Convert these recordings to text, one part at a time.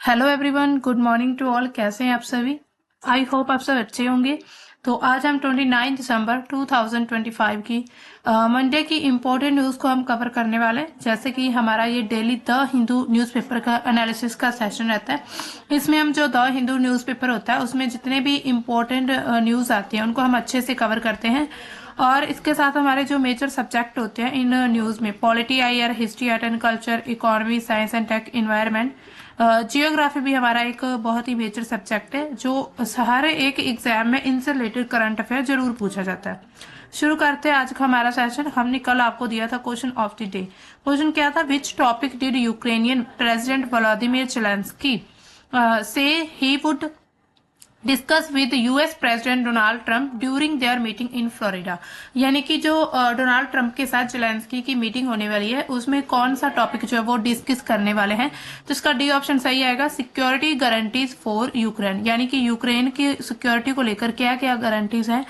Hello everyone, good morning to all. कैसे हैं आप सभी? आई होप आप सब अच्छे होंगे। तो आज हम 29 दिसंबर 2025 की मंडे की इम्पोर्टेंट न्यूज़ को हम कवर करने वाले हैं। जैसे कि हमारा ये डेली द हिंदू न्यूज़पेपर का एनालिसिस का सेशन रहता है। इसमें हम जो द हिंदू न्यूज़पेपर होता है उसमें जितने भी इम्पोर्टेंट न्यूज़ आती हैं उनको हम अच्छे से कवर करते हैं। और इसके साथ हमारे जो मेजर सब्जेक्ट होते हैं इन न्यूज़ में polity, IR, history, art and culture, economy, science and tech, environment, geography भी हमारा एक बहुत ही मेजर सब्जेक्ट है जो हर एक एग्जाम में इनसे रिलेटेड करंट अफेयर जरूर पूछा जाता है। शुरू करते हैं आज का हमारा सेशन। हमने कल आपको दिया था question of the day. Question क्या था? Which topic did Ukrainian president Vladimir Zelensky say he would discuss with US president Donald Trump during their meeting in Florida. यानी कि जो डोनाल्ड ट्रंप के साथ जेलेंस्की की मीटिंग होने वाली है उसमें कौन सा टॉपिक जो है वो डिस्कस करने वाले हैं। तो इसका डी ऑप्शन सही आएगा, सिक्योरिटी गारंटीज फॉर यूक्रेन। यानी कि यूक्रेन की सिक्योरिटी को लेकर क्या क्या गारंटीज हैं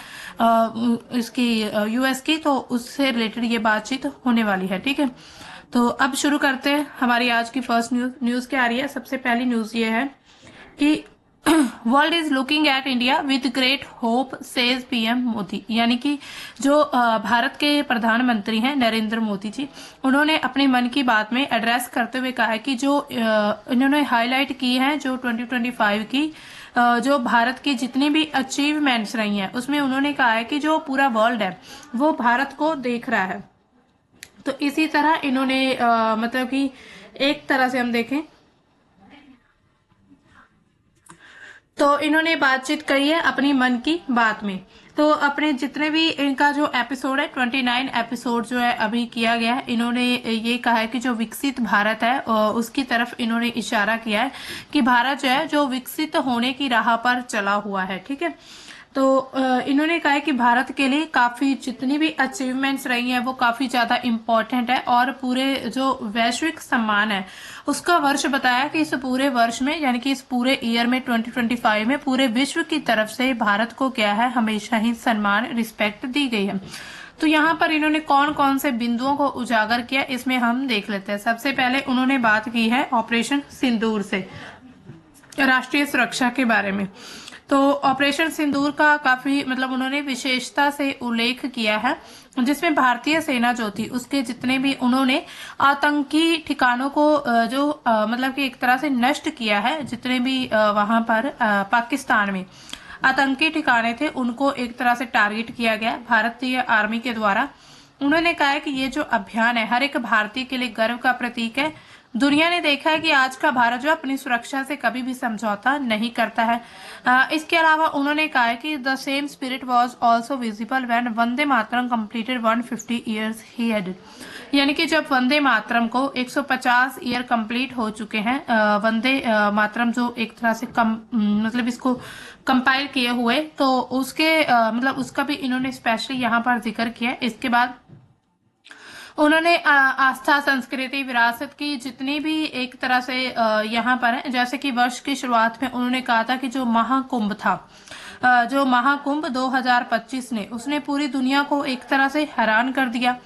इसकी यूएस की, तो उससे रिलेटेड ये बातचीत होने वाली है। ठीक है, तो अब शुरू करते हैं। हमारी आज की फर्स्ट न्यूज क्या आ रही है? सबसे पहली न्यूज ये है कि world is looking at India with great hope says PM Modi. यानी कि जो भारत के प्रधानमंत्री हैं नरेंद्र मोदी जी, उन्होंने अपने मन की बात में एड्रेस करते हुए कहा है कि जो इन्होंने हाईलाइट की है जो 2025 की जो भारत की जितनी भी अचीवमेंट्स रही हैं उसमें उन्होंने कहा है कि जो पूरा वर्ल्ड है वो भारत को देख रहा है। तो इसी तरह इन्होंने मतलब कि एक तरह से हम देखें तो इन्होंने बातचीत करी है अपनी मन की बात में। तो अपने जितने भी इनका जो एपिसोड है 29 एपिसोड जो है अभी किया गया है, इन्होंने ये कहा है कि जो विकसित भारत है उसकी तरफ इन्होंने इशारा किया है कि भारत जो है जो विकसित होने की राह पर चला हुआ है। ठीक है, तो इन्होंने कहा है कि भारत के लिए काफी जितनी भी अचीवमेंट्स रही हैं वो काफी ज्यादा इम्पोर्टेंट है और पूरे जो वैश्विक सम्मान है उसका वर्ष बताया कि इस पूरे वर्ष में यानी कि इस पूरे ईयर में 2025 में पूरे विश्व की तरफ से भारत को क्या है हमेशा ही सम्मान रिस्पेक्ट दी गई है। तो यहाँ पर इन्होंने कौन कौन से बिंदुओं को उजागर किया इसमें हम देख लेते हैं। सबसे पहले उन्होंने बात की है ऑपरेशन सिंदूर से, राष्ट्रीय सुरक्षा के बारे में। तो ऑपरेशन सिंदूर का काफी मतलब उन्होंने विशेषता से उल्लेख किया है, जिसमें भारतीय सेना जो थी उसके जितने भी उन्होंने आतंकी ठिकानों को जो मतलब कि एक तरह से नष्ट किया है, जितने भी वहां पर पाकिस्तान में आतंकी ठिकाने थे उनको एक तरह से टारगेट किया गया भारतीय आर्मी के द्वारा। उन्होंने कहा है कि ये जो अभियान है हर एक भारतीय के लिए गर्व का प्रतीक है। दुनिया ने देखा है कि आज का भारत जो अपनी सुरक्षा से कभी भी समझौता नहीं करता है। इसके अलावा उन्होंने कहा है कि the same spirit was also visible when Vande Mataram completed 150 years he had. यानी कि जब वंदे मातरम को 150 ईयर कंप्लीट हो चुके हैं, वंदे मातरम जो एक तरह से मतलब इसको कंपाइल किए हुए, तो उसके मतलब उसका भी इन्होंने स्पेशली यहाँ पर जिक्र किया। इसके बाद उन्होंने आस्था, संस्कृति, विरासत की जितनी भी एक तरह से यहाँ पर है, जैसे कि वर्ष की शुरुआत में उन्होंने कहा था कि जो महाकुंभ था, जो महाकुंभ 2025 ने उसने पूरी दुनिया को एक तरह से हैरान कर दिया।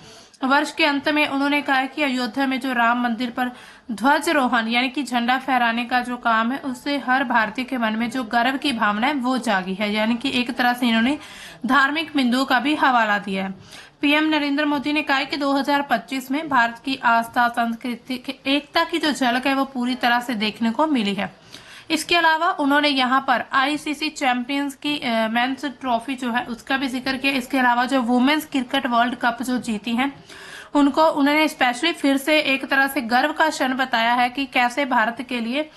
वर्ष के अंत में उन्होंने कहा कि अयोध्या में जो राम मंदिर पर ध्वजारोहण यानी कि झंडा फहराने का जो काम है उससे हर भारतीय के मन में जो गर्व की भावना है वो जागी है। यानी कि एक तरह से इन्होंने धार्मिक बिंदुओं का भी हवाला दिया है। पीएम नरेंद्र मोदी ने कहा कि 2025 में भारत की आस्था, संस्कृति, एकता की जो झलक है वो पूरी तरह से देखने को मिली है। इसके अलावा उन्होंने यहाँ पर आईसीसी चैंपियंस की मेंस ट्रॉफी जो है उसका भी जिक्र किया। इसके अलावा जो वुमेन्स क्रिकेट वर्ल्ड कप जो जीती हैं उनको उन्होंने स्पेशली फिर से एक तरह से गर्व का क्षण बताया है कि कैसे भारत के लिए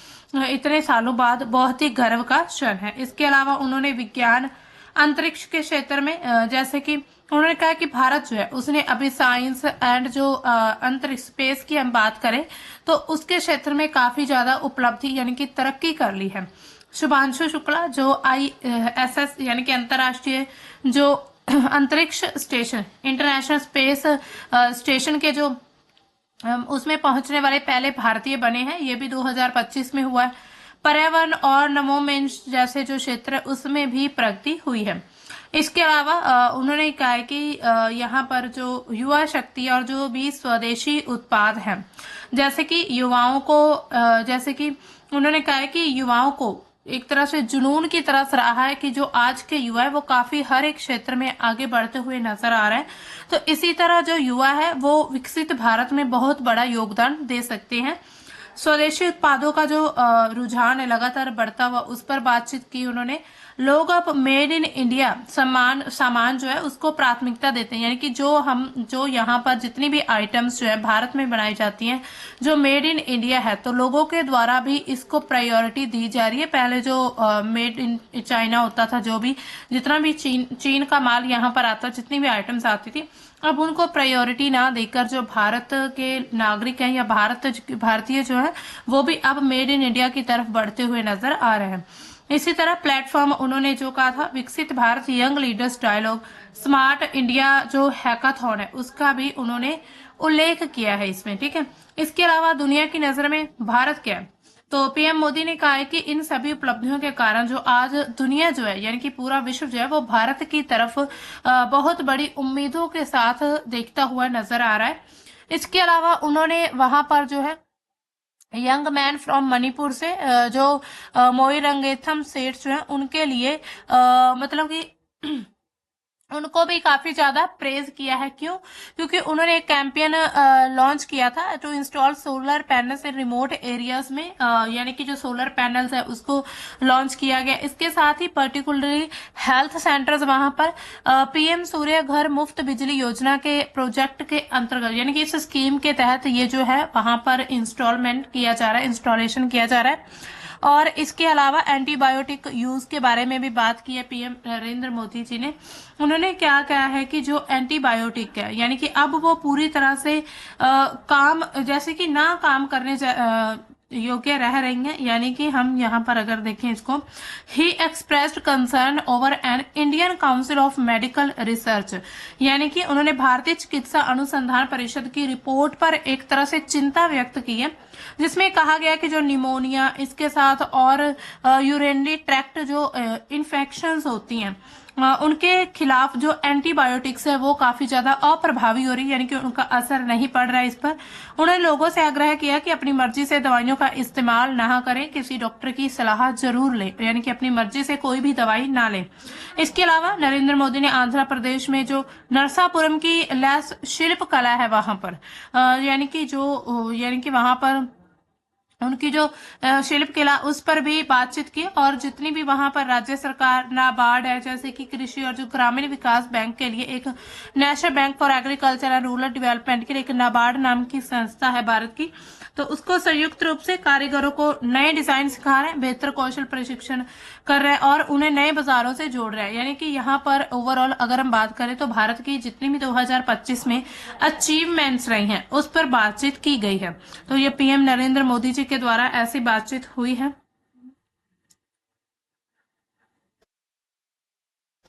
इतने सालों बाद बहुत ही गर्व का क्षण है। इसके अलावा उन्होंने विज्ञान, अंतरिक्ष के क्षेत्र में जैसे कि उन्होंने कहा कि भारत जो है उसने अभी साइंस एंड जो अंतरिक्ष स्पेस की हम बात करें तो उसके क्षेत्र में काफी ज्यादा उपलब्धि यानी कि तरक्की कर ली है। शुभांशु शुक्ला जो ISS यानी कि अंतर्राष्ट्रीय जो अंतरिक्ष स्टेशन, इंटरनेशनल स्पेस स्टेशन के जो उसमें पहुंचने वाले पहले भारतीय बने हैं, ये भी 2025 में हुआ है। पर्यावरण और नवोन्मेष जैसे जो क्षेत्र है उसमें भी प्रगति हुई है। इसके अलावा उन्होंने कहा है कि यहाँ पर जो युवा शक्ति और जो भी स्वदेशी उत्पाद हैं, जैसे कि युवाओं को जैसे कि उन्होंने कहा है कि युवाओं को एक तरह से जुनून की तरह रहा है कि जो आज के युवा है वो काफी हर एक क्षेत्र में आगे बढ़ते हुए नजर आ रहे हैं। तो इसी तरह जो युवा है वो विकसित भारत में बहुत बड़ा योगदान दे सकते हैं। स्वदेशी उत्पादों का जो रुझान है लगातार बढ़ता हुआ, उस पर बातचीत की उन्होंने। लोग अब मेड इन इंडिया सामान जो है उसको प्राथमिकता देते हैं, यानी कि जो यहाँ पर जितनी भी आइटम्स जो है भारत में बनाई जाती हैं जो मेड इन इंडिया है, तो लोगों के द्वारा भी इसको प्रायोरिटी दी जा रही है। पहले जो मेड इन चाइना होता था, जो भी जितना भी चीन का माल यहाँ पर आता, जितनी भी आइटम्स आती थी, अब उनको प्रायोरिटी ना देकर जो भारत के नागरिक हैं या भारतीय जो है वो भी अब मेड इन इंडिया की तरफ बढ़ते हुए नजर आ रहे हैं। इसी तरह प्लेटफॉर्म उन्होंने जो कहा था, Viksit Bharat young leaders dialogue, smart India जो हैकाथॉन है उसका भी उन्होंने उल्लेख किया है इसमें। ठीक है, इसके अलावा दुनिया की नजर में भारत क्या है, तो पीएम मोदी ने कहा है कि इन सभी उपलब्धियों के कारण जो आज दुनिया जो है यानी कि पूरा विश्व जो है वो भारत की तरफ बहुत बड़ी उम्मीदों के साथ देखता हुआ नजर आ रहा है। इसके अलावा उन्होंने वहां पर जो है यंग मैन फ्रॉम मणिपुर से जो मोइरंगेथम सेठ जो है उनके लिए मतलब कि उनको भी काफी ज्यादा प्रेज किया है। क्यों? क्योंकि उन्होंने एक कैंपेन लॉन्च किया था to install solar panels in remote areas में, यानी कि जो सोलर पैनल्स है उसको लॉन्च किया गया। इसके साथ ही पर्टिकुलरली हेल्थ सेंटर्स वहां पर पीएम सूर्य घर मुफ्त बिजली योजना के प्रोजेक्ट के अंतर्गत, यानी कि इस स्कीम के तहत ये जो है वहां पर इंस्टॉलेशन किया जा रहा है। और इसके अलावा एंटीबायोटिक यूज के बारे में भी बात की है पीएम नरेंद्र मोदी जी ने। उन्होंने क्या कहा है कि जो एंटीबायोटिक है यानी कि अब वो पूरी तरह से काम जैसे कि ना काम करने योग्य रह रही हैं, यानी कि हम यहाँ पर अगर देखें इसको, he expressed concern over an Indian Council of Medical Research, यानी कि उन्होंने भारतीय चिकित्सा अनुसंधान परिषद की रिपोर्ट पर एक तरह से चिंता व्यक्त की है, जिसमें कहा गया कि जो निमोनिया इसके साथ और यूरिनरी ट्रैक्ट जो इन्फेक्शंस होती हैं उनके खिलाफ जो एंटीबायोटिक्स है वो काफी ज्यादा अप्रभावी हो रही है, यानी कि उनका असर नहीं पड़ रहा है इस पर। उन्होंने लोगों से आग्रह किया कि अपनी मर्जी से दवाइयों का इस्तेमाल ना करें, किसी डॉक्टर की सलाह जरूर लें, यानी कि अपनी मर्जी से कोई भी दवाई ना लें। इसके अलावा नरेंद्र मोदी ने आंध्र प्रदेश में जो नरसापुरम की लैस शिल्प कला है वहां पर यानी कि वहां पर उनकी जो शिल्प कला उस पर भी बातचीत की, और जितनी भी वहां पर राज्य सरकार नाबार्ड है, जैसे कि कृषि और जो ग्रामीण विकास बैंक के लिए एक national bank for agriculture and rural development के लिए एक नाबार्ड नाम की संस्था है भारत की, तो उसको संयुक्त रूप से कारीगरों को नए डिजाइन सिखा रहे हैं, बेहतर कौशल प्रशिक्षण कर रहे हैं और उन्हें नए बाजारों से जोड़ रहे हैं। यानी कि यहाँ पर ओवरऑल अगर हम बात करें तो भारत की जितनी भी 2025 में अचीवमेंट्स रही हैं उस पर बातचीत की गई है। तो ये पीएम नरेंद्र मोदी जी के द्वारा ऐसी बातचीत हुई है।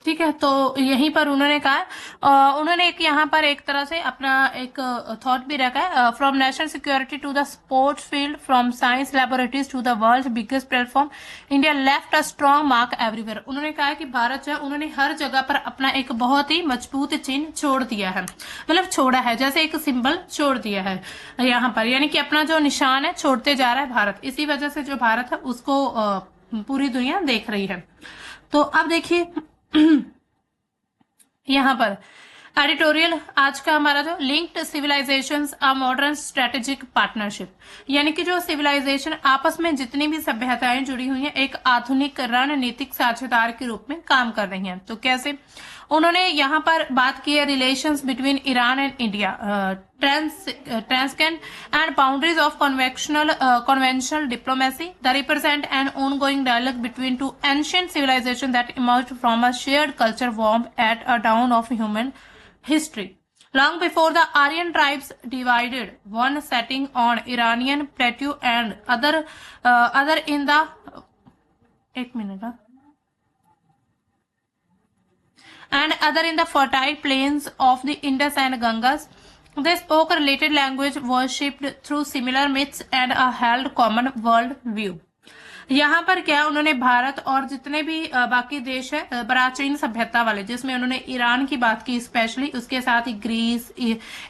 ठीक है, तो यहीं पर उन्होंने कहा उन्होंने एक यहाँ पर एक तरह से अपना एक थॉट भी रखा है, from national security to the sports field, from science laboratories to the world biggest platform, India left a strong mark everywhere. उन्होंने कहा कि भारत जो है उन्होंने हर जगह पर अपना एक बहुत ही मजबूत चिन्ह छोड़ दिया है, मतलब छोड़ा है, जैसे एक सिंबल छोड़ दिया है यहाँ पर, यानी कि अपना जो निशान है छोड़ते जा रहा है भारत। इसी वजह से जो भारत है उसको पूरी दुनिया देख रही है। तो अब देखिए यहाँ पर एडिटोरियल आज का हमारा जो linked civilisations a modern strategic partnership, यानी कि जो सिविलाइजेशन आपस में जितनी भी सभ्यताएं जुड़ी हुई हैं एक आधुनिक रणनीतिक साझेदार के रूप में काम कर रही हैं। तो कैसे? उन्होंने यहाँ पर बात की है relations between Iran and India, transcend and boundaries of conventional diplomacy. They represent an ongoing dialogue between two ancient civilizations that emerged from a shared culture formed at a dawn of human history. Long before the Aryan tribes divided, one setting on Iranian plateau and other in the एक minute and other in the fertile plains of the Indus and Gangas. They spoke a related language, worshipped through similar myths and a held common world view. यहाँ पर क्या उन्होंने भारत और जितने भी बाकी देश है प्राचीन सभ्यता वाले, जिसमें उन्होंने ईरान की बात की स्पेशली, उसके साथ ही ग्रीस,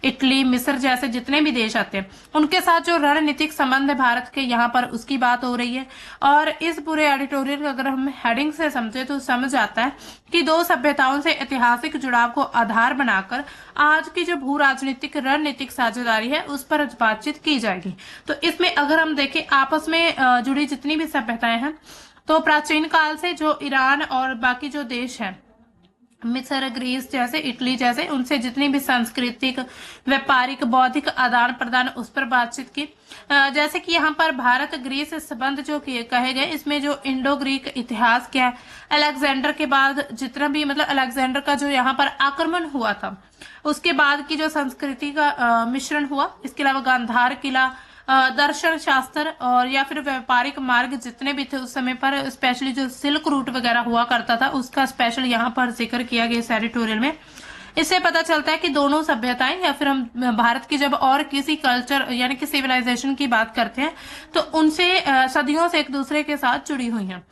इटली, मिस्र जैसे जितने भी देश आते हैं उनके साथ जो रणनीतिक संबंध है भारत के, यहाँ पर उसकी बात हो रही है। और इस पूरे एडिटोरियल को अगर हम हेडिंग से समझे तो समझ आता है कि दो सभ्यताओं से ऐतिहासिक जुड़ाव को आधार बनाकर आज की जो भू राजनीतिक रणनीतिक साझेदारी है उस पर बातचीत की जाएगी। तो इसमें अगर हम देखें आपस में जुड़ी जितनी भी सभ्यताएं हैं, तो प्राचीन काल से जो ईरान और बाकी जो देश हैं, मिस्र, ग्रीस जैसे, इटली जैसे, उनसे जितनी भी सांस्कृतिक, व्यापारिक, बौद्धिक आदान प्रदान उस पर बातचीत की। जैसे कि यहाँ पर भारत ग्रीस संबंध जो कहे गए, इसमें जो इंडो ग्रीक इतिहास क्या है, अलेक्जेंडर के बाद जितना भी मतलब अलेक्जेंडर का जो यहाँ पर आक्रमण हुआ था उसके बाद की जो संस्कृति का मिश्रण हुआ, इसके अलावा गांधार किला, दर्शन शास्त्र और या फिर व्यापारिक मार्ग जितने भी थे उस समय पर, स्पेशली जो सिल्क रूट वगैरह हुआ करता था उसका स्पेशल यहाँ पर जिक्र किया गया इस एडिटोरियल में। इससे पता चलता है कि दोनों सभ्यताएं या फिर हम भारत की जब और किसी कल्चर यानी कि सिविलाइजेशन की बात करते हैं तो उनसे सदियों से एक दूसरे के साथ जुड़ी हुई हैं।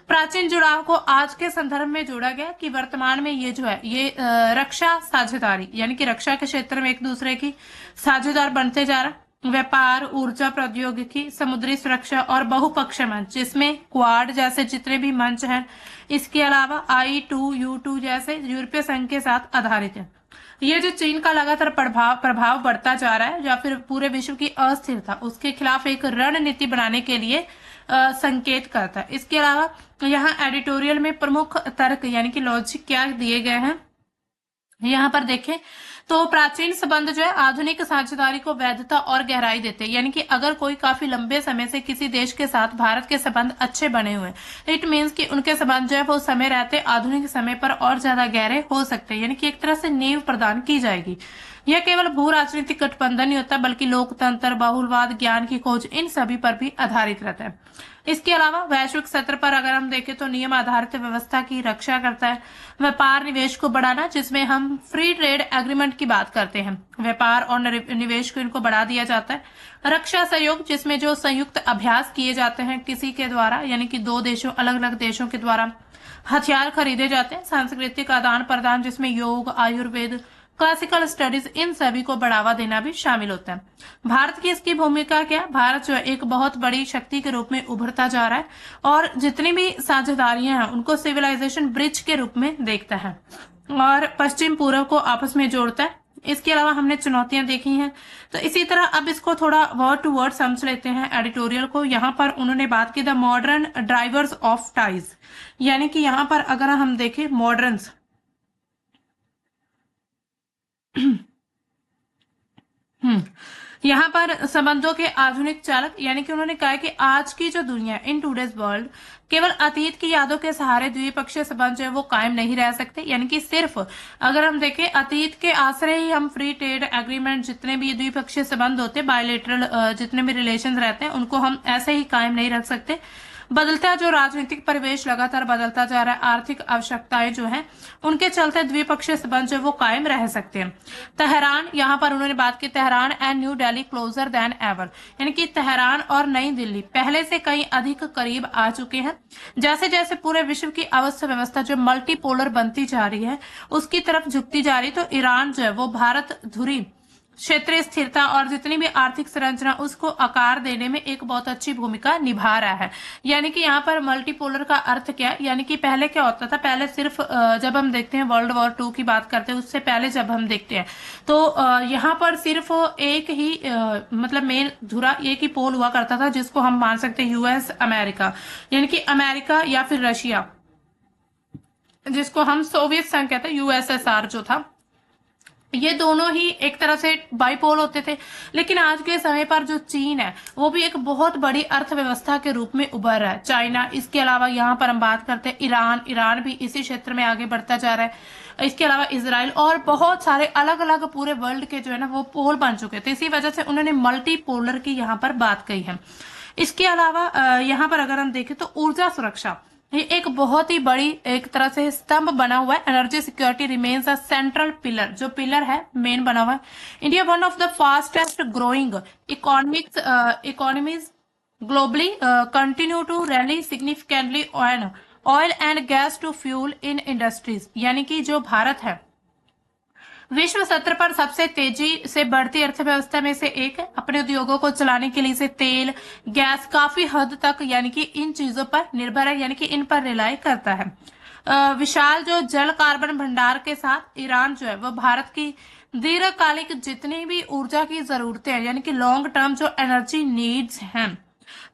प्राचीन जुड़ाव को आज के संदर्भ में जोड़ा गया कि वर्तमान में ये जो है ये रक्षा साझेदारी यानी कि रक्षा के क्षेत्र में एक दूसरे की साझेदार बनते जा रहा है। व्यापार, ऊर्जा प्रौद्योगिकी, समुद्री सुरक्षा और बहुपक्षीय मंच, जिसमें क्वाड जैसे जितने भी मंच हैं, इसके अलावा I2U2 जैसे यूरोपीय संघ के साथ आधारित है। ये जो चीन का लगातार प्रभाव बढ़ता जा रहा है या फिर पूरे विश्व की अस्थिरता उसके खिलाफ एक रणनीति बनाने के लिए संकेत करता है। इसके अलावा यहाँ एडिटोरियल में प्रमुख तर्क यानी कि लॉजिक क्या दिए गए हैं, यहाँ पर देखें तो प्राचीन संबंध जो है आधुनिक साझेदारी को वैधता और गहराई देते हैं। यानी कि अगर कोई काफी लंबे समय से किसी देश के साथ भारत के संबंध अच्छे बने हुए हैं, इट मीन्स कि उनके संबंध जो है वो समय रहते आधुनिक समय पर और ज्यादा गहरे हो सकते हैं। यानी कि एक तरह से नींव प्रदान की जाएगी। यह केवल भू राजनीतिक गठबंधन नहीं होता बल्कि लोकतंत्र, बहुलवाद, ज्ञान की खोज, इन सभी पर भी आधारित रहता है। इसके अलावा वैश्विक सत्र पर अगर हम देखें तो नियम आधारित व्यवस्था की रक्षा करता है। व्यापार निवेश को बढ़ाना, जिसमें हम फ्री ट्रेड एग्रीमेंट की बात करते हैं, व्यापार और निवेश को इनको बढ़ा दिया जाता है। रक्षा सहयोग, जिसमें जो संयुक्त अभ्यास किए जाते हैं किसी के द्वारा यानी कि दो देशों अलग अलग देशों के द्वारा हथियार खरीदे जाते हैं। सांस्कृतिक आदान प्रदान, जिसमें योग, आयुर्वेद, क्लासिकल स्टडीज, इन सभी को बढ़ावा देना भी शामिल होता है। भारत की इसकी भूमिका क्या है, भारत जो है एक बहुत बड़ी शक्ति के रूप में उभरता जा रहा है और जितनी भी साझेदारियां हैं उनको सिविलाइजेशन ब्रिज के रूप में देखता है और पश्चिम पूर्व को आपस में जोड़ता है। इसके अलावा हमने चुनौतियां देखी हैं, तो इसी तरह अब इसको थोड़ा वर्ड टू वर्ड समझ लेते हैं एडिटोरियल को। यहाँ पर उन्होंने बात की the modern drivers of ties, यानी कि यहाँ पर अगर हम देखें मॉडर्न्स यहाँ पर संबंधों के आधुनिक चालक, यानी कि उन्होंने कहा कि आज की जो दुनिया इन टूडेज वर्ल्ड केवल अतीत की यादों के सहारे द्विपक्षीय संबंध जो है वो कायम नहीं रह सकते। यानी कि सिर्फ अगर हम देखें अतीत के आश्रय ही हम फ्री ट्रेड एग्रीमेंट, जितने भी द्विपक्षीय संबंध होते हैं, बायोलेटरल जितने भी रिलेशन रहते हैं, उनको हम ऐसे ही कायम नहीं रख सकते। बदलता जो राजनीतिक परिवेश लगातार बदलता जा रहा है, आर्थिक आवश्यकताएं जो हैं उनके चलते द्विपक्षीय संबंध जो वो कायम रह सकते हैं। तेहरान, यहाँ पर उन्होंने बात की Tehran and new Delhi closure then ever, यानी कि तेहरान और नई दिल्ली पहले से कहीं अधिक करीब आ चुके हैं। जैसे जैसे पूरे विश्व की अवस्था व्यवस्था जो मल्टीपोलर बनती जा रही है उसकी तरफ झुकती जा रही, तो ईरान जो है वो भारत धुरी क्षेत्रीय स्थिरता और जितनी भी आर्थिक संरचना उसको आकार देने में एक बहुत अच्छी भूमिका निभा रहा है। यानी कि यहाँ पर मल्टीपोलर का अर्थ क्या है, यानी कि पहले क्या होता था, पहले सिर्फ जब हम देखते हैं वर्ल्ड वॉर 2 की बात करते हैं, उससे पहले जब हम देखते हैं तो यहाँ पर सिर्फ एक ही मतलब मेन धुरा एक ही पोल हुआ करता था जिसको हम मान सकते हैं यूएस अमेरिका, यानी कि अमेरिका या फिर रशिया, जिसको हम सोवियत संघ कहते हैं, यूएसएसआर जो था, ये दोनों ही एक तरह से बाइपोल होते थे। लेकिन आज के समय पर जो चीन है वो भी एक बहुत बड़ी अर्थव्यवस्था के रूप में उभर रहा है। चाइना, इसके अलावा यहाँ पर हम बात करते हैं ईरान भी इसी क्षेत्र में आगे बढ़ता जा रहा है। इसके अलावा इजराइल और बहुत सारे अलग अलग पूरे वर्ल्ड के जो है ना वो पोल बन चुके थे। इसी वजह से उन्होंने मल्टीपोलर की यहाँ पर बात कही है। इसके अलावा यहाँ पर अगर हम देखें तो ऊर्जा सुरक्षा, ये एक बहुत ही बड़ी एक तरह से स्तंभ बना हुआ है। Energy security remains a central pillar, जो पिलर है मेन बना हुआ है। India one of the fastest growing economies globally continue to rally significantly on oil and gas to fuel in industries। यानी कि जो भारत है विश्व स्तर पर सबसे तेजी से बढ़ती अर्थव्यवस्था में से एक है। अपने उद्योगों को चलाने के लिए इसे तेल गैस काफी हद तक यानी कि इन चीजों पर निर्भर है, यानी कि इन पर रिलाई करता है। विशाल जो जल कार्बन भंडार के साथ ईरान जो है वो भारत की दीर्घकालिक जितनी भी ऊर्जा की जरूरतें हैं, यानी कि लॉन्ग टर्म जो एनर्जी नीड्स हैं,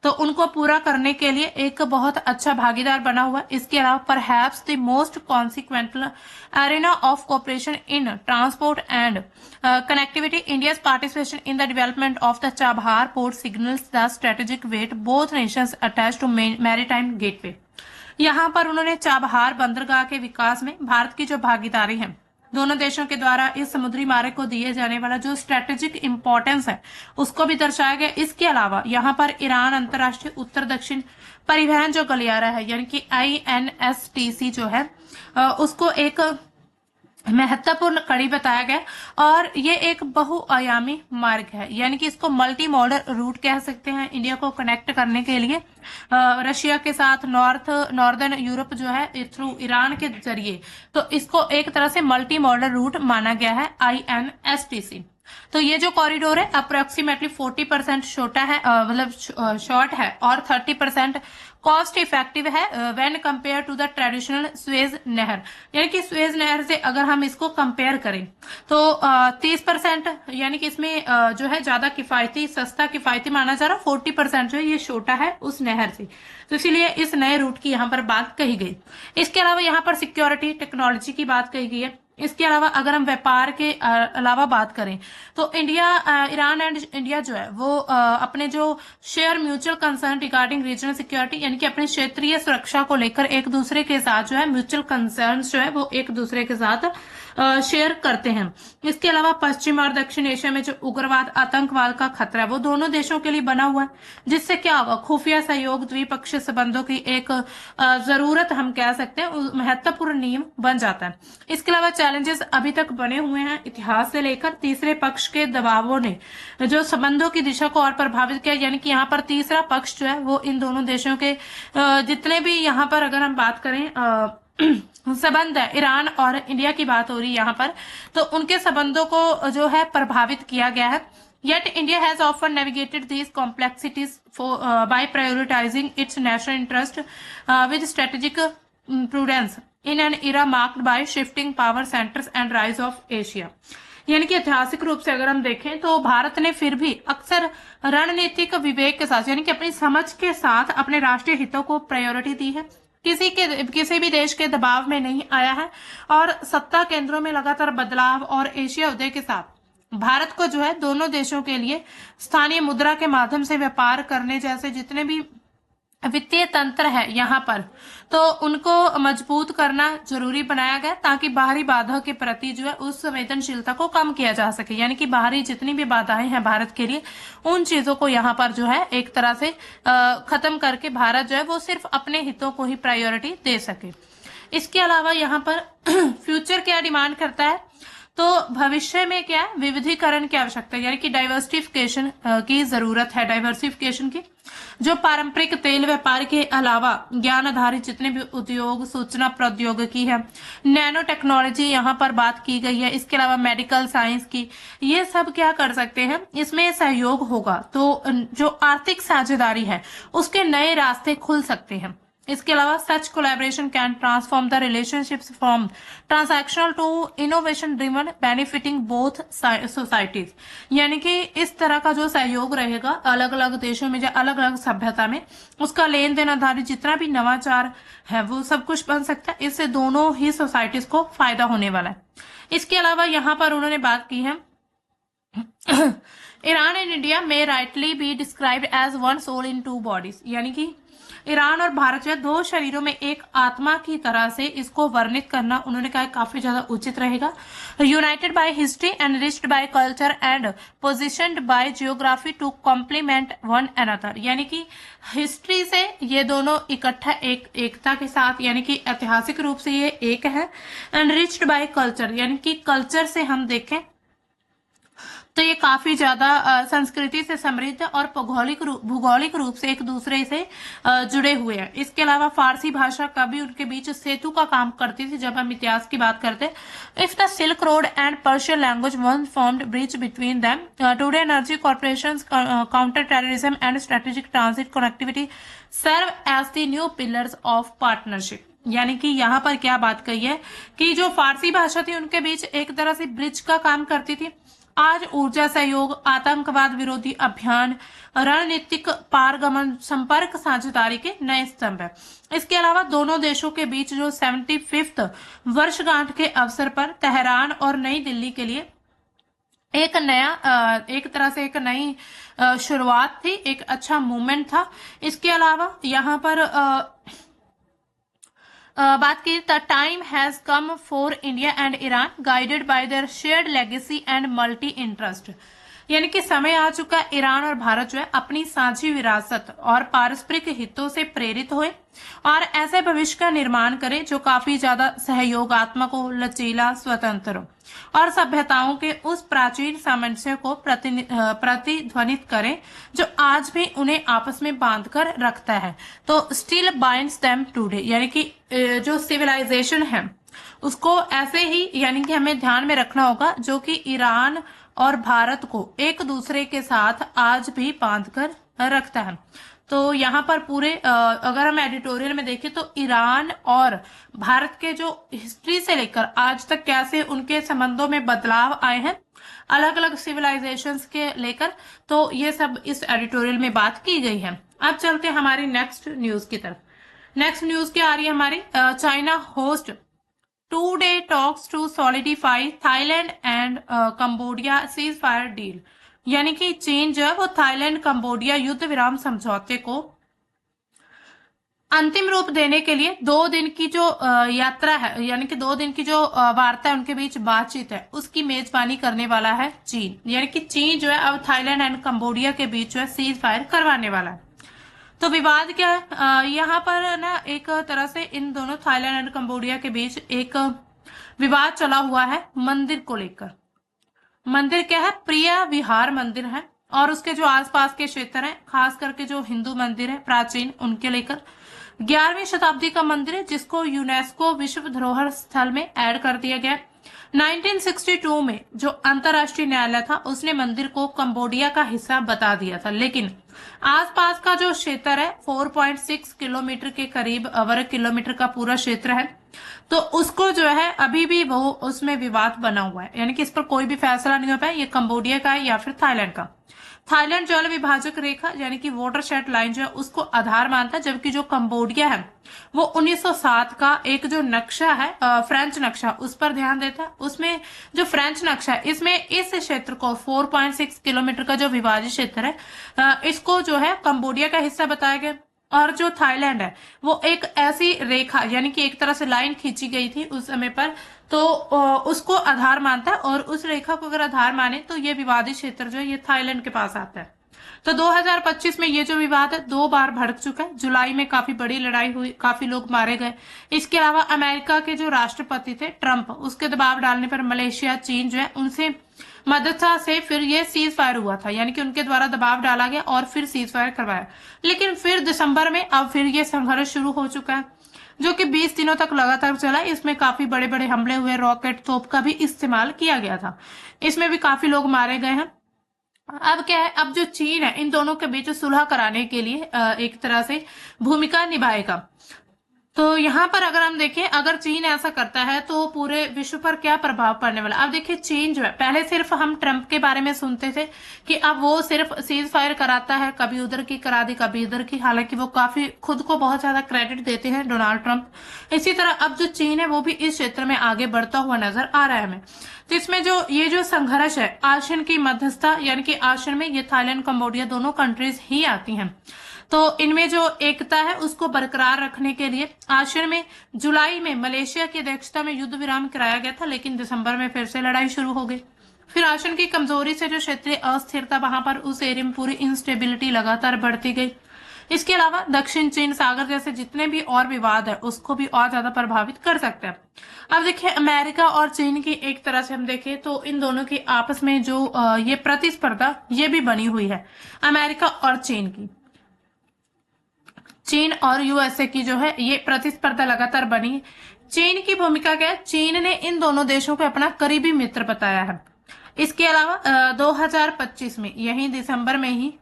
तो उनको पूरा करने के लिए एक बहुत अच्छा भागीदार बना हुआ। इसके अलावा perhaps the most consequential arena of cooperation in transport and connectivity, India's participation in the development of the Chabahar port signals the strategic weight both nations attach to maritime gateway. यहाँ पर उन्होंने चाबहार बंदरगाह के विकास में भारत की जो भागीदारी है, दोनों देशों के द्वारा इस समुद्री मार्ग को दिए जाने वाला जो स्ट्रेटेजिक इंपॉर्टेंस है उसको भी दर्शाया गया। इसके अलावा यहाँ पर ईरान अंतर्राष्ट्रीय उत्तर दक्षिण परिवहन जो गलियारा है, यानी कि INSTC जो है उसको एक महत्वपूर्ण कड़ी बताया गया और ये एक बहुआयामी मार्ग है, यानी कि इसको मल्टी मॉडल रूट कह सकते हैं। इंडिया को कनेक्ट करने के लिए रशिया के साथ नॉर्दर्न यूरोप जो है थ्रू ईरान के जरिए, तो इसको एक तरह से मल्टी मॉडल रूट माना गया है INSTC। तो ये जो कॉरिडोर है अप्रोक्सीमेटली 40% छोटा है, मतलब शॉर्ट है, और 30% कॉस्ट इफेक्टिव है when compare to the traditional Suez नहर। यानी कि स्वेज नहर से अगर हम इसको कंपेयर करें तो 30% यानी कि इसमें जो है ज्यादा किफायती सस्ता किफायती माना जा रहा है, 40% जो है ये छोटा है उस नहर से, तो इसीलिए इस नए रूट की यहाँ पर बात कही गई। इसके अलावा यहाँ पर सिक्योरिटी टेक्नोलॉजी की बात कही गई है। इसके अलावा अगर हम व्यापार के अलावा बात करें तो ईरान एंड इंडिया जो है वो अपने जो share mutual concern regarding regional security, यानी कि अपने क्षेत्रीय सुरक्षा को लेकर एक दूसरे के साथ जो है म्यूचुअल कंसर्न जो है वो एक दूसरे के साथ शेयर करते हैं। इसके अलावा पश्चिम और दक्षिण एशिया में जो उग्रवाद आतंकवाद का खतरा है वो दोनों देशों के लिए बना हुआ है, जिससे क्या होगा खुफिया सहयोग द्विपक्षीय संबंधों की एक जरूरत हम कह सकते हैं महत्वपूर्ण नींव बन जाता है। इसके अलावा चैलेंजेस अभी तक बने हुए हैं इतिहास से लेकर, तीसरे पक्ष के दबावों ने जो संबंधों की दिशा को और प्रभावित किया, यानी कि यहाँ पर तीसरा पक्ष जो है वो इन दोनों देशों के जितने भी यहाँ पर अगर हम बात करें संबंध है, ईरान और इंडिया की बात हो रही है यहाँ पर, तो उनके संबंधों को जो है प्रभावित किया गया है। Yet India has often navigated these complexities by prioritizing its national interest with strategic prudence in an era marked by shifting power centers and rise of Asia। यानी कि ऐतिहासिक रूप से अगर हम देखें तो भारत ने फिर भी अक्सर रणनीतिक विवेक के साथ, यानी कि अपनी समझ के साथ अपने राष्ट्रीय हितों को प्रायोरिटी दी है, किसी भी देश के दबाव में नहीं आया है, और सत्ता केंद्रों में लगातार बदलाव और एशिया उदय के साथ भारत को जो है दोनों देशों के लिए स्थानीय मुद्रा के माध्यम से व्यापार करने जैसे जितने भी वित्तीय तंत्र है यहाँ पर, तो उनको मजबूत करना जरूरी बनाया गया ताकि बाहरी बाधा के प्रति जो है उस संवेदनशीलता को कम किया जा सके। यानी कि बाहरी जितनी भी बाधाएं हैं भारत के लिए, उन चीजों को यहाँ पर जो है एक तरह से खत्म करके भारत जो है वो सिर्फ अपने हितों को ही प्रायोरिटी दे सके। इसके अलावा यहाँ पर फ्यूचर क्या डिमांड करता है, तो भविष्य में क्या है विविधीकरण की आवश्यकता है, यानी कि डाइवर्सिफिकेशन की जरूरत है। डाइवर्सिफिकेशन की जो पारंपरिक तेल व्यापार के अलावा ज्ञान आधारित जितने भी उद्योग, सूचना प्रौद्योगिकी है, नैनो टेक्नोलॉजी यहाँ पर बात की गई है, इसके अलावा मेडिकल साइंस की, ये सब क्या कर सकते हैं, इसमें सहयोग होगा तो जो आर्थिक साझेदारी है उसके नए रास्ते खुल सकते हैं। इसके अलावा such collaboration can transform the relationships from transactional to innovation driven benefiting both societies. यानी कि इस तरह का जो सहयोग रहेगा अलग अलग देशों में या अलग अलग सभ्यता में, उसका लेन देन आधारित जितना भी नवाचार है वो सब कुछ बन सकता है। इससे दोनों ही सोसाइटीज को फायदा होने वाला है। इसके अलावा यहाँ पर उन्होंने बात की है ईरान एंड इंडिया में rightly be described as one soul in two bodies, यानी कि ईरान और भारत जो दो शरीरों में एक आत्मा की तरह से इसको वर्णित करना उन्होंने कहा काफी ज्यादा उचित रहेगा। United by history enriched by culture and positioned by geography to complement one another, यानी कि हिस्ट्री से ये दोनों इकट्ठा एकता के साथ, यानी कि ऐतिहासिक रूप से ये एक है। एनरिच्ड बाय कल्चर, यानी कि कल्चर से हम देखें तो ये काफी ज्यादा संस्कृति से समृद्ध और भूगोलिक रूप से एक दूसरे से जुड़े हुए हैं। इसके अलावा फारसी भाषा कभी उनके बीच सेतु का काम करती थी। जब हम इतिहास की बात करते हैं, if the Silk Road and Persian language one formed bridge between them, today energy corporation, counter terrorism and strategic transit connectivity serve as the new pillars of partnership. यानी कि यहाँ पर क्या बात कही है कि जो फारसी भाषा थी उनके बीच एक तरह से ब्रिज का काम करती थी, आज ऊर्जा सहयोग, आतंकवाद विरोधी अभियान, रणनीतिक पारगमन, संपर्क साझेदारी के नए स्तंभ है। इसके अलावा दोनों देशों के बीच जो 75th वर्षगांठ के अवसर पर तेहरान और नई दिल्ली के लिए एक तरह से एक नई शुरुआत थी, एक अच्छा मूवमेंट था। इसके अलावा यहाँ पर बात की, the time has come for India and Iran guided by there shared legacy and multi interest. यानी कि समय आ चुका है, ईरान और भारत जो है अपनी साझी विरासत और पारस्परिक हितों से प्रेरित हुए और ऐसे भविष्य का निर्माण करें जो काफी ज्यादा सहयोगात्मक हो, लचीला, स्वतंत्र हो और सभ्यताओं के उस प्राचीन सामंजस्य को प्रतिध्वनित करें जो आज भी उन्हें आपस में बांधकर रखता है। तो स्टिल बाइंड्स देम टुडे, यानी कि जो सिविलाइजेशन है उसको ऐसे ही यानी कि हमें ध्यान में रखना होगा जो कि ईरान और भारत को एक दूसरे के साथ आज भी बांध कर रखता है। तो यहाँ पर पूरे अगर हम एडिटोरियल में देखें तो ईरान और भारत के जो हिस्ट्री से लेकर आज तक कैसे उनके संबंधों में बदलाव आए हैं अलग अलग सिविलाइजेशंस के लेकर, तो ये सब इस एडिटोरियल में बात की गई है। अब चलते हैं हमारी नेक्स्ट न्यूज की तरफ। नेक्स्ट न्यूज क्या आ रही है हमारी, China host 2-day talks to solidify Thailand and Cambodia ceasefire deal. यानी कि चीन जो है वो थाईलैंड कंबोडिया युद्ध विराम समझौते को अंतिम रूप देने के लिए 2 दिन की जो यात्रा है, यानी कि 2 दिन की जो वार्ता है उनके बीच बातचीत है, उसकी मेजबानी करने वाला है चीन। यानी कि चीन जो है अब थाईलैंड एंड कंबोडिया के बीच जो है सीज फायर करवाने वाला है। तो विवाद क्या है, यहाँ पर ना एक तरह से इन दोनों थाईलैंड एंड कंबोडिया के बीच एक विवाद चला हुआ है मंदिर को लेकर। मंदिर क्या है, प्रिय विहार मंदिर है और उसके जो आसपास के क्षेत्र हैं, खास करके जो हिंदू मंदिर है प्राचीन, उनके लेकर 11वीं शताब्दी का मंदिर है जिसको यूनेस्को विश्व धरोहर स्थल में ऐड कर दिया गया। 1962 में जो अंतरराष्ट्रीय न्यायालय था उसने मंदिर को कंबोडिया का हिस्सा बता दिया था, लेकिन आसपास का जो क्षेत्र है 4.6 किलोमीटर के करीब वर्ग किलोमीटर का पूरा क्षेत्र है, तो उसको जो है अभी भी वो उसमें विवाद बना हुआ है। यानी कि इस पर कोई भी फैसला नहीं हो पाया ये कंबोडिया का है या फिर थाईलैंड का। थाईलैंड जल विभाजक रेखा यानी कि वाटरशेड लाइन जो है उसको आधार मानता है, जबकि जो कंबोडिया है वो 1907 का एक जो नक्शा है फ्रेंच नक्शा उस पर ध्यान देता है। उसमें जो फ्रेंच नक्शा है इसमें इस क्षेत्र को 4.6 किलोमीटर का जो विभाजित क्षेत्र है इसको जो है कंबोडिया का हिस्सा बताया गया। और जो थाईलैंड है वो एक ऐसी रेखा यानी कि एक तरह से लाइन खींची गई थी उस समय पर, तो उसको आधार मानता है और उस रेखा को अगर आधार माने तो ये विवादित क्षेत्र जो है ये थाईलैंड के पास आता है। तो 2025 में ये जो विवाद है 2 बार भड़क चुका है। जुलाई में काफी बड़ी लड़ाई हुई, काफी लोग मारे गए। इसके अलावा अमेरिका के जो राष्ट्रपति थे ट्रंप, उसके दबाव डालने पर मलेशिया, चीन जो है उनसे मदद से फिर ये सीज फायर हुआ था, यानी कि उनके द्वारा दबाव डाला गया और फिर सीज फायर करवाया। लेकिन फिर दिसंबर में अब फिर ये संघर्ष शुरू हो चुका है जो कि 20 दिनों तक लगातार चला। इसमें काफी बड़े बड़े हमले हुए, रॉकेट तोप का भी इस्तेमाल किया गया था, इसमें भी काफी लोग मारे गए हैं। अब क्या है, अब जो चीन है इन दोनों के बीच सुलह कराने के लिए एक तरह से भूमिका निभाएगा। तो यहाँ पर अगर हम देखें, अगर चीन ऐसा करता है तो पूरे विश्व पर क्या प्रभाव पड़ने वाला। अब देखिए चीन जो है, पहले सिर्फ हम ट्रंप के बारे में सुनते थे कि अब वो सिर्फ सीज फायर कराता है, कभी उधर की करा दी कभी इधर की, हालांकि वो काफी खुद को बहुत ज्यादा क्रेडिट देते हैं डोनाल्ड ट्रंप। इसी तरह अब जो चीन है वो भी इस क्षेत्र में आगे बढ़ता हुआ नजर आ रहा है हमें। तो इसमें जो ये जो संघर्ष है आसियान की मध्यस्थता, यानी कि आसियान में ये थाईलैंड कंबोडिया दोनों कंट्रीज ही आती हैं, तो इनमें जो एकता है उसको बरकरार रखने के लिए आसियान में जुलाई में मलेशिया की अध्यक्षता में युद्ध विराम कराया गया था, लेकिन दिसंबर में फिर से लड़ाई शुरू हो गई। फिर आसियान की कमजोरी से जो क्षेत्रीय अस्थिरता वहां पर उस एरिया में पूरी इंस्टेबिलिटी लगातार बढ़ती गई। इसके अलावा दक्षिण चीन सागर जैसे जितने भी और विवाद है उसको भी और ज्यादा प्रभावित कर सकते हैं। अब देखिए अमेरिका और चीन की एक तरह से हम देखें तो इन दोनों की आपस में जो ये प्रतिस्पर्धा ये भी बनी हुई है, अमेरिका और चीन की। चीन और यूएसए की जो है ये प्रतिस्पर्धा लगातार बनी है। चीन की भूमिका क्या है? चीन ने इन दोनों देशों को अपना करीबी मित्र बताया है। इसके अलावा 2025 में यही दिसंबर में ही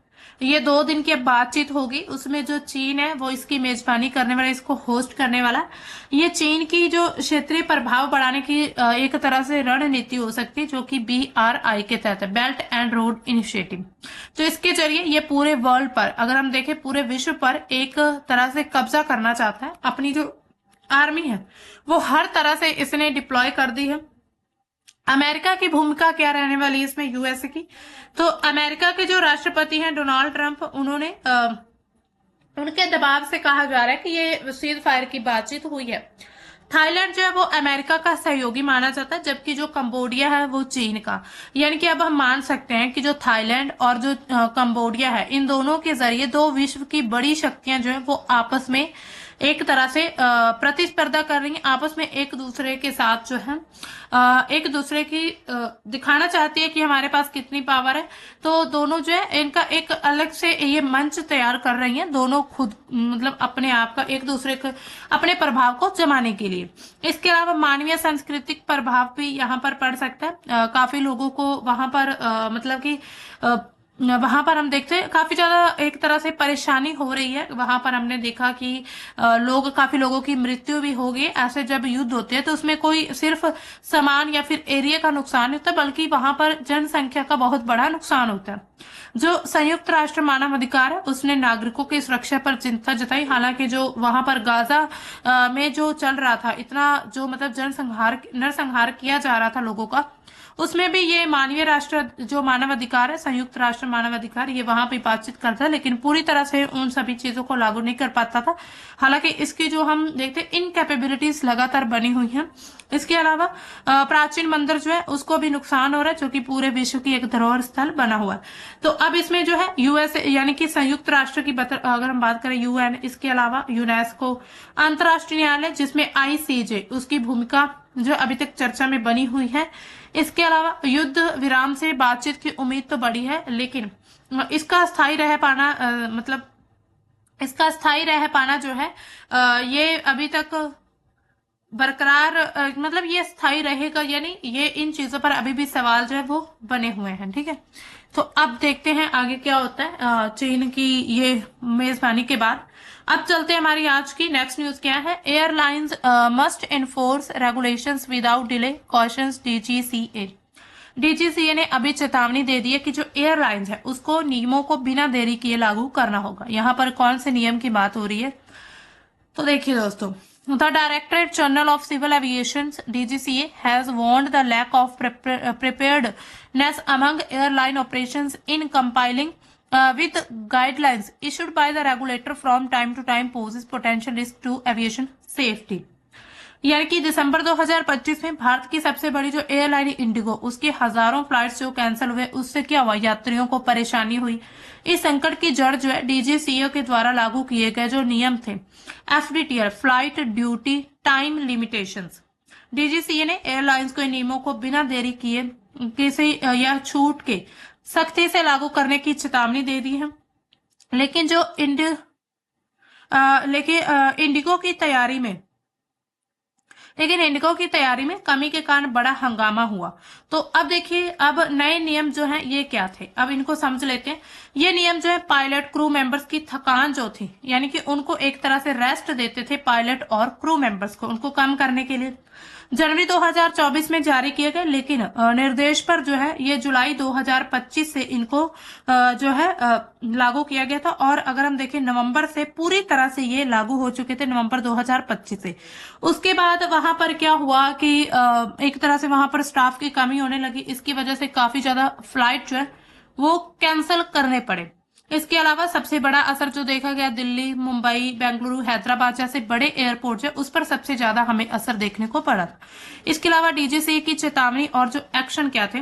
ये 2 दिन की बातचीत होगी, उसमें जो चीन है वो इसकी मेजबानी करने वाला, इसको होस्ट करने वाला। ये चीन की जो क्षेत्रीय प्रभाव बढ़ाने की एक तरह से रणनीति हो सकती है, जो कि BRI के तहत है, बेल्ट एंड रोड इनिशिएटिव। तो इसके जरिए ये पूरे वर्ल्ड पर, अगर हम देखें पूरे विश्व पर एक तरह से कब्जा करना चाहता है। अपनी जो आर्मी है वो हर तरह से इसने डिप्लॉय कर दी है। अमेरिका की भूमिका क्या रहने वाली है इसमें, यूएसए की? तो अमेरिका के जो राष्ट्रपति हैं डोनाल्ड ट्रंप, उन्होंने उनके दबाव से कहा जा रहा है कि ये सीज फायर की बातचीत हुई है। थाईलैंड जो है वो अमेरिका का सहयोगी माना जाता है, जबकि जो कंबोडिया है वो चीन का। यानी कि अब हम मान सकते हैं कि जो थाईलैंड और जो कंबोडिया है, इन दोनों के जरिए 2 विश्व की बड़ी शक्तियां जो है वो आपस में एक तरह से प्रतिस्पर्धा कर रही है, आपस में एक दूसरे के साथ जो है एक दूसरे की दिखाना चाहती है कि हमारे पास कितनी पावर है। तो दोनों जो है इनका एक अलग से ये मंच तैयार कर रही हैं, दोनों खुद मतलब अपने आप का एक दूसरे को अपने प्रभाव को जमाने के लिए। इसके अलावा मानवीय सांस्कृतिक प्रभाव भी यहाँ पर पड़ सकता है। काफी लोगों को वहां पर मतलब कि वहां पर हम देखते हैं काफी ज्यादा एक तरह से परेशानी हो रही है। वहां पर हमने देखा कि काफी लोगों की मृत्यु भी हो गई। ऐसे जब युद्ध होते हैं तो उसमें कोई सिर्फ सामान या फिर एरिया का नुकसान नहीं होता, बल्कि वहां पर जनसंख्या का बहुत बड़ा नुकसान होता है। जो संयुक्त राष्ट्र मानव अधिकार है उसने नागरिकों की सुरक्षा पर चिंता जताई। हालांकि जो वहां पर गाजा में जो चल रहा था, इतना जो मतलब नरसंहार किया जा रहा था लोगों का, उसमें भी ये मानवीय राष्ट्र जो मानव अधिकार है, संयुक्त राष्ट्र मानव अधिकार, ये वहां पे बातचीत करता है, लेकिन पूरी तरह से उन सभी चीजों को लागू नहीं कर पाता था। हालांकि इसकी जो हम देखते हैं इनकैपेबिलिटीज लगातार बनी हुई हैं। इसके अलावा प्राचीन मंदिर जो है उसको भी नुकसान हो रहा है, जो कि पूरे विश्व की एक धरोहर स्थल बना हुआ है। तो अब इसमें जो है यूएसए यानी कि संयुक्त राष्ट्र की अगर हम बात करें, यूएन, इसके अलावा यूनेस्को, अंतर्राष्ट्रीय न्यायालय जिसमें ICJ, उसकी भूमिका जो अभी तक चर्चा में बनी हुई है। इसके अलावा युद्ध विराम से बातचीत की उम्मीद तो बड़ी है, लेकिन इसका स्थायी रह पाना मतलब इसका स्थायी रह पाना जो है ये अभी तक बरकरार मतलब ये स्थायी रहेगा या नहीं, ये इन चीजों पर अभी भी सवाल जो है वो बने हुए हैं। ठीक है, तो अब देखते हैं आगे क्या होता है चीन की ये मेजबानी के बाद। अब चलते हैं हमारी आज की नेक्स्ट न्यूज क्या है। Airlines must enforce regulations without delay, cautions DGCA। DGCA ने अभी चेतावनी दे दी है कि जो एयरलाइंस है उसको नियमों को बिना देरी किए लागू करना होगा। यहाँ पर कौन से नियम की बात हो रही है, तो देखिए दोस्तों, The Directorate General of Civil Aviation (DGCA) has warned the lack of preparedness among airline operations in complying with guidelines issued by the regulator from time to time poses potential risk to aviation safety. यानी कि दिसंबर 2025 में भारत की सबसे बड़ी जो airline Indigo, उसके हजारों flights जो कैंसिल हुए, उससे क्या हुआ, यात्रियों को परेशानी हुई। इस संकट की जड़ जो है DGCA के द्वारा लागू किए गए जो नियम थे, FDTL, flight duty time limitations. DGCA ने एयरलाइंस को इन नियमों को बिना देरी किए किसी या छूट के सख्ती से लागू करने की चेतावनी दे दी है। लेकिन जो इंडिगो की तैयारी में कमी के कारण बड़ा हंगामा हुआ। तो अब देखिए, अब नए नियम जो हैं ये क्या थे, अब इनको समझ लेते हैं। ये नियम जो है पायलट क्रू मेंबर्स की थकान जो थी, यानी कि उनको एक तरह से रेस्ट देते थे पायलट और क्रू मेंबर्स को, उनको कम करने के लिए जनवरी 2024 में जारी किए गए, लेकिन निर्देश पर जो है ये जुलाई 2025 से इनको जो है लागू किया गया था। और अगर हम देखें नवंबर से पूरी तरह से ये लागू हो चुके थे, नवंबर 2025 से। उसके बाद वहां पर क्या हुआ कि एक तरह से वहां पर स्टाफ की कमी होने लगी। इसकी वजह से काफी ज्यादा फ्लाइट जो है वो कैंसिल करने पड़े। इसके अलावा सबसे बड़ा असर जो देखा गया, दिल्ली, मुंबई, बेंगलुरु, हैदराबाद जैसे बड़े एयरपोर्ट है उस पर सबसे ज्यादा हमें असर देखने को पड़ा। इसके अलावा DGCA की चेतावनी और जो एक्शन क्या थे,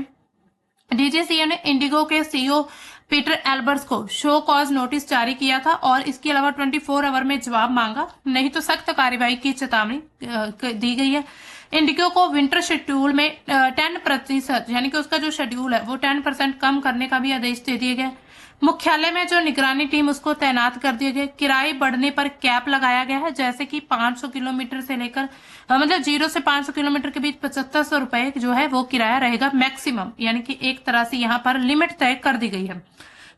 DGCA ने इंडिगो के CEO पीटर एल्बर्ट्स को शो कॉज नोटिस जारी किया था और इसके अलावा 24 आवर में जवाब मांगा, नहीं तो सख्त कार्रवाई की चेतावनी दी गई है। इंडिगो को विंटर शेड्यूल में 10% यानी कि उसका जो शेड्यूल है वो 10% कम करने का भी आदेश दे दिया गया। मुख्यालय में जो निगरानी टीम उसको तैनात कर दिया गया। किराए बढ़ने पर कैप लगाया गया है, जैसे कि 500 किलोमीटर से लेकर मतलब 0 से 500 किलोमीटर के बीच 7500 रुपए जो है वो किराया रहेगा मैक्सिमम, यानी कि एक तरह से यहाँ पर लिमिट तय कर दी गई है।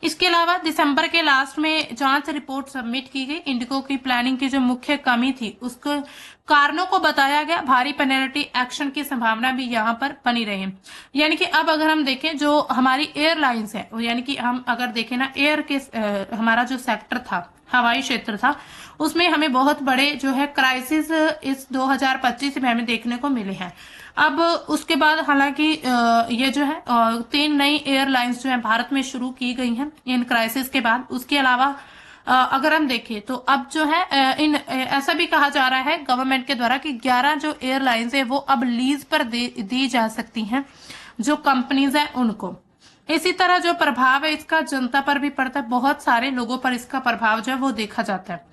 इसके अलावा दिसंबर के लास्ट में जांच रिपोर्ट सबमिट की गई। इंडिगो की प्लानिंग की जो मुख्य कमी थी उसको कारणों को बताया गया। भारी पेनल्टी एक्शन की संभावना भी यहाँ पर बनी रही है। यानी कि अब अगर हम देखें जो हमारी एयरलाइंस है, यानी कि हम अगर देखें ना एयर के हमारा जो सेक्टर था, हवाई क्षेत्र था, उसमें हमें बहुत बड़े जो है क्राइसिस इस 2025 में हमें देखने को मिले हैं। अब उसके बाद हालांकि ये जो है 3 नई एयरलाइंस जो है भारत में शुरू की गई हैं इन क्राइसिस के बाद। उसके अलावा अगर हम देखें तो अब जो है ऐसा भी कहा जा रहा है गवर्नमेंट के द्वारा कि 11 जो एयरलाइंस है वो अब लीज पर दी जा सकती हैं जो कंपनीज है उनको। इसी तरह जो प्रभाव है इसका जनता पर भी पड़ता है, बहुत सारे लोगों पर इसका प्रभाव जो है वो देखा जाता है।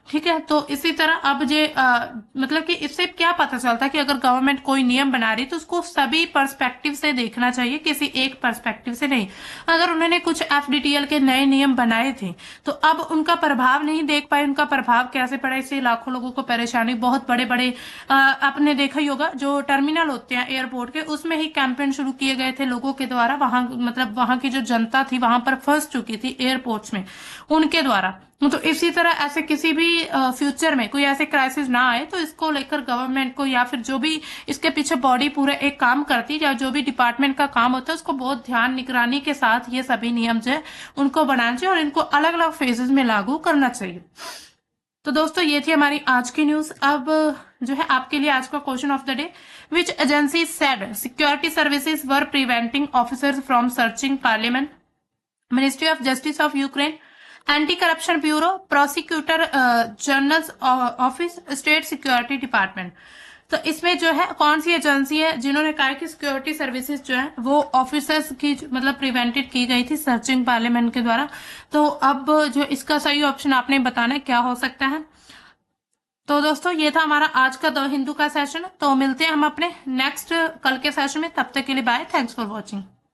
ठीक है, तो इसी तरह अब जे मतलब कि इससे क्या पता चलता है कि अगर गवर्नमेंट कोई नियम बना रही तो उसको सभी पर्सपेक्टिव से देखना चाहिए, किसी एक पर्सपेक्टिव से नहीं। अगर उन्होंने कुछ एफडीटीएल के नए नियम बनाए थे तो अब उनका प्रभाव नहीं देख पाए, उनका प्रभाव कैसे पड़ा, इससे लाखों लोगों को परेशानी। बहुत बड़े बड़े आपने देखा ही होगा जो टर्मिनल होते हैं एयरपोर्ट के, उसमें ही कैंपेन शुरू किए गए थे लोगों के द्वारा। वहां मतलब वहां की जो जनता थी वहां पर फंस चुकी थी एयरपोर्ट्स में उनके द्वारा। तो इसी तरह ऐसे किसी भी फ्यूचर में कोई ऐसे क्राइसिस ना आए तो इसको लेकर गवर्नमेंट को या फिर जो भी इसके पीछे बॉडी पूरा एक काम करती है या जो भी डिपार्टमेंट का काम होता है उसको बहुत ध्यान निगरानी के साथ ये सभी नियम जो है उनको बनाना चाहिए और इनको अलग अलग फेजेस में लागू करना चाहिए। तो दोस्तों ये थी हमारी आज की न्यूज। अब जो है आपके लिए आज का question of the day, which agency said security services were preventing officers from searching parliament, ministry of justice of Ukraine, anti corruption bureau, prosecutor general office, state security department. तो इसमें जो है कौन सी एजेंसी है जिन्होंने कहा कि सिक्योरिटी सर्विसेज जो है वो ऑफिसर्स की मतलब प्रिवेंटेड की गई थी सर्चिंग पार्लियामेंट के द्वारा। तो अब जो इसका सही ऑप्शन आपने बताना है क्या हो सकता है। तो दोस्तों ये था हमारा आज का द हिंदू का सेशन। तो मिलते हैं हम अपने नेक्स्ट कल के सेशन में, तब तक के लिए बाय, थैंक्स फॉर वॉचिंग।